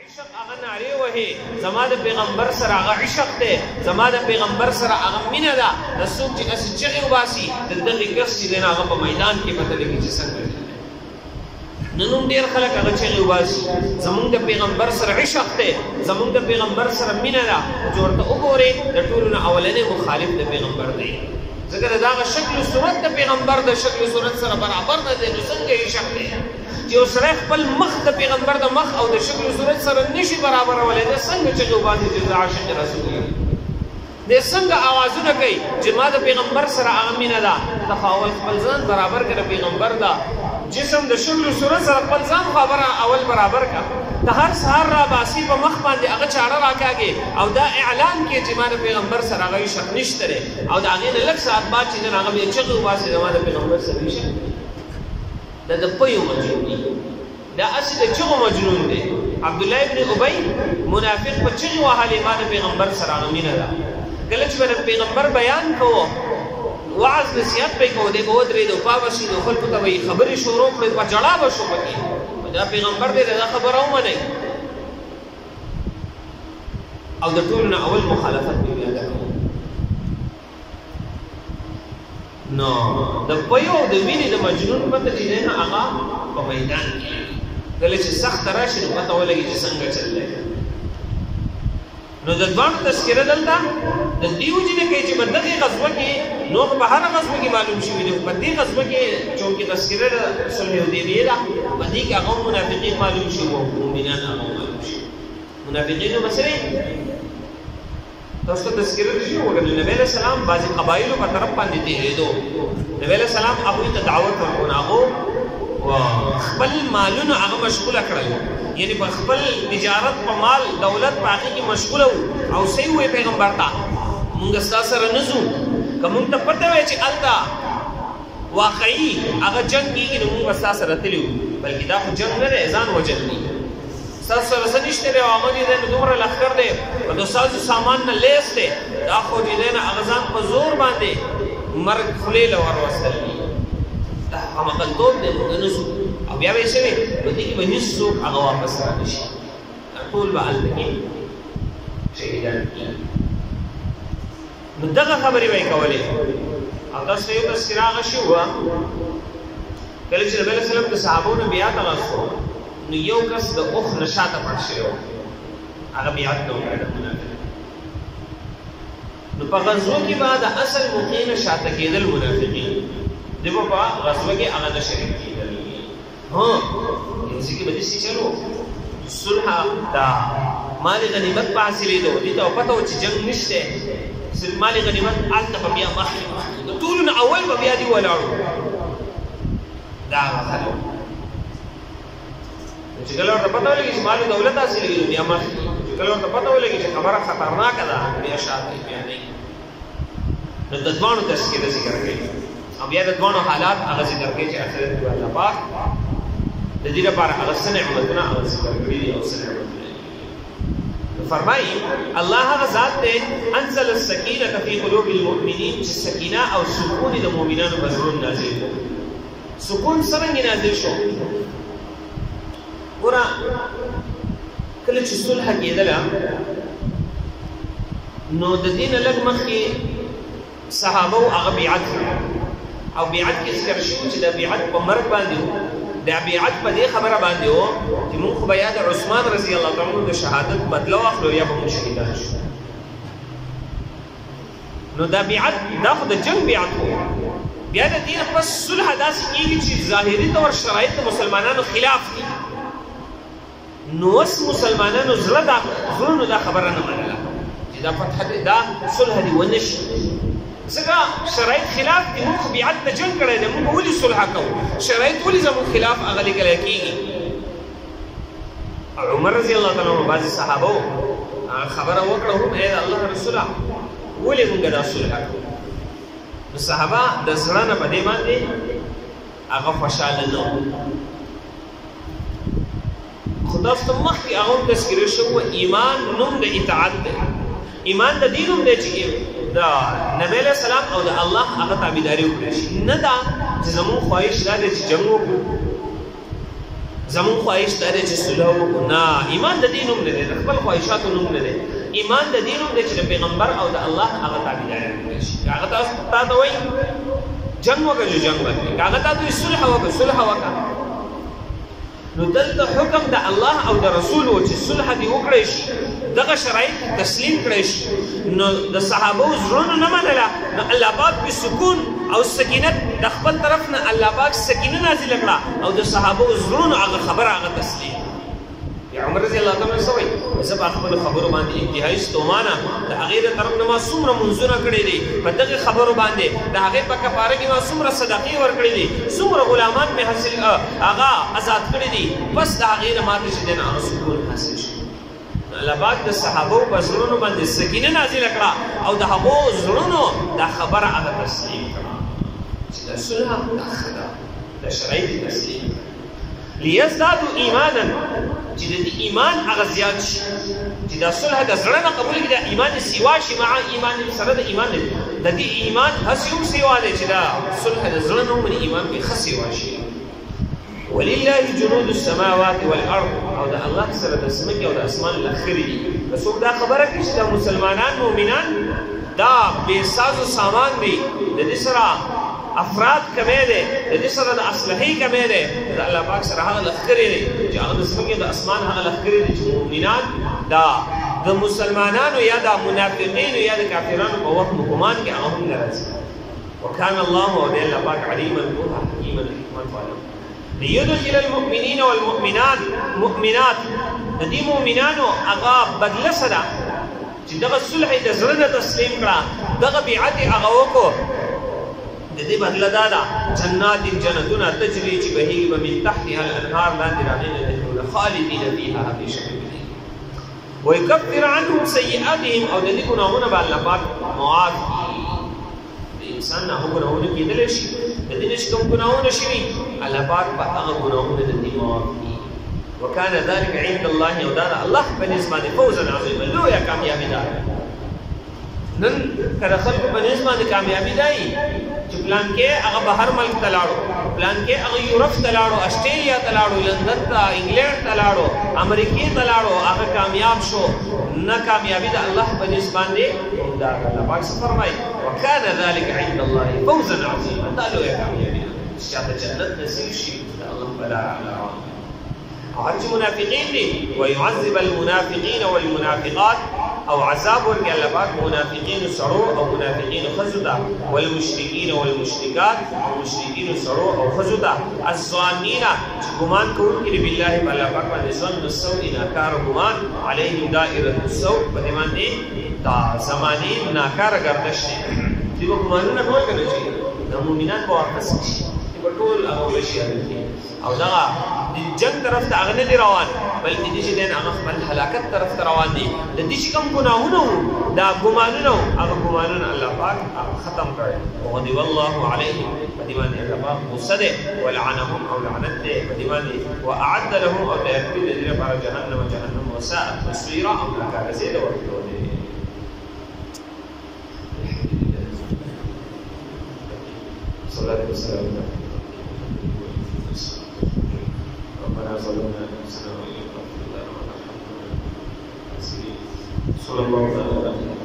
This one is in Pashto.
عشق هغه ناری وهي زما د پیغمبر سره هغه عشق دی زما د پیغمبر سره هغه مینه ده د څوک چې اسې چغې وباسي د دغې کس چې دی هغه په میدان کې پته لګي چې څنګه نن هم ډېر خلک هغه چغې وباسي زمونږ د پیغمبر سره عشق دی زمونږ د پیغمبر سره مینه ده چې ورته وګورې د ټولو نه اولنی مخالف د پیغمبر دی ځکه د دغه شکل و صورت د پیغمبر د شکل و صورت سره برابر نه دی نو څنګه عشق دی چې یو سړی خپل مخ د پیغمبر د مخ او د شکل و صورت سره نشي برابرولی دی څنګه چغې وباسي چې زه عاشق رسول یم دی څنګه اوازونه کوي چې ما د پیغمبر سره هغه مینه ده ته خو اول خپل ځان برابر کړه پیغمبر ده جسم د شکل و صورت سره خپل ځان خبره اول برابر کا ته هر سهار را باسي په مخ باندې هغه چاره راکاږي او دا اعلان کې چې ما د پیغمبر سره هغه شک نشته دی او د هغې نه لږ ساعت بعد چې هغه بیا چغې وباسي زما د پیغمبر سره شک دا د پیو مجنون دی دا اصل د چغو مجنون دی عبدالله ابن ابی منافق په چغې وهلې ما د پیغمبر سره هغه مینه ده کله چې به د پیغمبر بیان کوو وعظ نصیحت پې کوو دی به ودرېدو پاوسېدو خلکو ته به یې خبرې شروع کړې په ژړا به شو پکې دا پیغمبر دی دا خبره ومنئ او د ټولو نه اول مخالفت به بیا ده نو د پیو او د مینې د مجنون پته چې دی نه هغه په میدان کې کله چې سخته راشي نو پته ولګي چې څنګه چل دی نو د دواړو تذکره دلته د دې وجې نه کوي چې په دغې غزوه کې نو په هره غزوه کې معلوم شوي دي په دې غزوه کې چونکې تذکره د صلح حدیبیې ده په دې کې هغه منافقین معلوم شوي وو مؤمنان هغه معلوم شوي منافقینو مسلې تاسو ته تذکره شي وګورئ نبی علیه السلام بعضې قبایلو په طرف باندې تېرېدو نبی علیه السلام هغوی ته دعوت ورکړو هغو خپل مالونه هغه مشغوله کړل یعنی په خپل تجارت په مال دولت په هغې کې مشغوله وو او څه یې وویل پیغمبر ته مونږ ستا سره نه ځو که مونږ ته پته وی چې هلته واقعي هغه جنګ کېږي نو مونږ به ستا سره تللي وو بلکې دا خو جنګ نه دی ځان وجل دی ستاسو سره څه نشته دی او هغه چې دی نو دومره لښکر دی په د سازو سامان نه لیس دی دا خو چې دی نه هغه ځان په زور باندې مرګ خولې له وروستل دي دا همغلطوب دی مونږ نه ځو او بیا به یې څه وي په دې کې به هېڅ څوک هغه واپس را نه شي ټول به هلته کې شهیدان کېږي نو دغه خبرې به یې کولې او تاسو ته یو تذکره هغه شي وه کله چې نبي علیه السلام د صحابو نه بیعت اغوستو نو یو کس د اوښ نه شاته پټ شوی و هغه بیعت نه وکړی د منافق نو په غزوه کې به د اصل موقع نه شاته کېدل منافقین دی به په غزوه کې هغه نه شریک کېدل یعنې کې به داسې چلو صلح دا مال غنیمت په حاصلېدو دې ته پته و چې جنګ نشته صرف مال غنیمت هلته به بیا مخکې د ټولو نه اول به بیا دې ولاړو دا هغه خلک چې کله ورته پته ولګي چې مال دولت حاصلېږي بیا مخکې چې کله ورته پته ولګي چې خبره خطرناکه ده بیا شاته بیا نه نو د دواړو تذکره ذکر کوي او بیا د دواړو حالات هغه ذکر کوي چې آخرت کې الله پاک د دې لپاره هغه څه نعمتونه هغه ذکر کړي دي او څه نعمتونه فرمایي الله هغه ذات دی انزل السکینة فی قلوب المؤمنین چې سکینه او سکون د مؤمنانو په زړونو نازل کړو سکون څرنګه نازل شو ګوره کله چې صلح کېدله نو د دې نه لږ مخکې صحابو هغه بیعت او بیعت کې ذکر شو چې د بیعت په مرګ باندې دا بیعت په دې خبره باندې و چې موږ خو به یا د عثمان رضی الله تعالی عنه د شهادت بدله واخلو یا به موږ شهیدان شو نو دا بیعت دا خو د جنګ بیعت و بیا د دې نه پس صلح داسې کېږي چې ظاهري طور شرایط د مسلمانانو خلاف دي نو اوس مسلمانانو زړونو دا خبره نه منله چې دا فتح دا صلح دې ونه شي ځکه شرایط خلاف دي موږ خو بیعت نه جنګ کړی دی موږ ولې صلح کوو شرایط ولې زموږ خلاف هغه لیکلی کېږي عمر رضی الله تعالی عنه بعضې صحابو خبره وکړه هم ای د الله رسوله ولې موږ دا صلح کوو نو صحابه د زړه نه په دې باندې هغه خوشحاله نه وو خو تاسو ته مخکې هغه هم تذکره شوه ایمان نوم د اطاعت دی ایمان د دې نوم دی چې د نبی علیه السلام او د الله هغه تابعداري وکړی شي نه دا چې زموږ خواهش دا دی چې جنګ وکړو زمون خواهش داره چې صلح وکړو. نه، ایمان د دین نوم نه دی، د خپل خواهشاتو نوم نه دی. ایمان د دین نوم دی چې د پیغمبر او د الله هغه تابعداري وکړي. هغه تاسو ته وایي جنگ وکړو، جنگ وکړي. هغه تاسو صلح وکړو، صلح وکړه. نو دلته حکم د الله او د رسول و چې صلح دې وکړی شي، دغه شرایط تسلیم کړی شي. نو د صحابو زړونو نه منله، نو الله پاک په سکون او سکینت د خپل طرف نه الله پاک سکینه نازل کړه او د صحابو زړونو هغه خبره هغه تسلیم. عمر رضی الله تعالی عنہ سوي زه په خپل خبرو باندې انتهایی ستومانه د هغې د طرف نه ما څومره منځونه کړي دي، په دغه خبرو باندې د هغې په کفاره کې ما څومره صدقې ورکړي دي، څومره غلامان مې حاصل هغه آزاد کړي دي، بس د هغې نه ماته چې دی نه هغه سکون حاصل شي. الله پاک د صحابو په زړونو باندې سکینه نازله کړه او د هغو زړونو دا خبره هغه تسلیم کړه چې د صلح دا ښه ده، د شرایط تسلیم کړه. لیزدادوا ایمانا چې د ایمان هغه زیات شي، چې دا صلح د زړه نه قبول کړي، د ایمان سیوا شي مع ایمان سره د ایمان د دې ایمان هسې هم سیوا دی چې دا صلح د زړه نه هم د ایمان کې ښه سیوا شي. ولله جنود السماوات والارض او د الله سره د ځمکې او د اسمان لښکرې دي. که څوک دا خبره کوي چې دا مسلمانان مؤمنان دا بې ساز و سامان دي، د دې سره افراد کمی دی، د دې سره د اسلحې کمی دی، د الله پاک سره هغه لښکرې دی چې هغه د ځمکې د اسمان هغه لښکرې دي چې مؤمنان دا د مسلمانانو یا د منافقینو یا د کافرانو په وخت ګمان کې هغه هم نه راځي. وکان الله او دی الله پاک علیما پوهه حکیما حکمت والا. ليدخل المؤمنين والمؤمنات مؤمنات د دې مؤمنانو هغه بدله سره چې دغه صلح د زړه نه تسلیم کړه، دغه بیعت هغه وکړو، د دې بدله دا ده جنات جنتونه تجري چې بهیږي به من تحتها الانهار، لاندې راغلي نهرونه، خالدین فیها همیشه وي. ویکفر عنهم سیئاتهم او د دې ګناهونه به الله پاک معاف کړي. د انسان نه هم ګناهونه کېدلی شي، د دې نه چې کوم ګناهونه شوي الله پاک به هغه ګناهونه د دې معاف کړي. وکان ذلک عند الله او دا د الله په نزد باندې فوزا عظیما، لویه کامیابي ده. نن که د خلکو په نزد باندې کامیابي دی چې پلان کې هغه بهر ملک ته لاړو، پلان کې هغه یورپ ته لاړو، اسټرالیا ته لاړو، لندن ته، انګلینډ ته لاړو، امریکې ته لاړو، هغه کامیاب شو. نه کامیابي د الله په نزد باندې دا الله پاک څه فرمایي وکان ذلک عند الله فوزا عظیما، دا لویه کامیابي ده چې چاته جنت نصیب شي د الله په لاره. هر چې منافقین دي ويعذب المنافقين والمنافقات او عذاب ورکړي الله پاک منافقین سړو او منافقین ښځو ته، والمشرکین والمشرکات او مشرکین سړو او ښځو ته، الظانین چې ګمان کوونکي دي بالله په الله پاک باندې ظن السوء ناکار ګمان، علیهم دائرة السوء په دې باندې دا زمانې ناکاره ګردش دی. دوی به ګمانونه کول که نه چې د مؤمنان به واپس شي، دوی به ټول هغه وشي او دغه جنگ طرف ته هغه نه دی روان، بلکې دې چې دی هغه خپل هلاکت طرف ته روان دي. د دې چې کوم ګناهونه وو دا ګمانونه وو هغه ګمانونه الله پاک ختم کړی. وغضب الله علیهم په دې باندې الله پاک غصه دی، ولعنهم او لعنت دی په دې باندې، واعد لهم او تیار کړي د دې لپاره جهنم جهنم وساءت مصیرا او ناکاره ځای ده ورته دی. صلاة والسلام ربنا ظلمنا انفسنا وان لم تغفر لنا وترحمنا صلى الله عليه وسلم.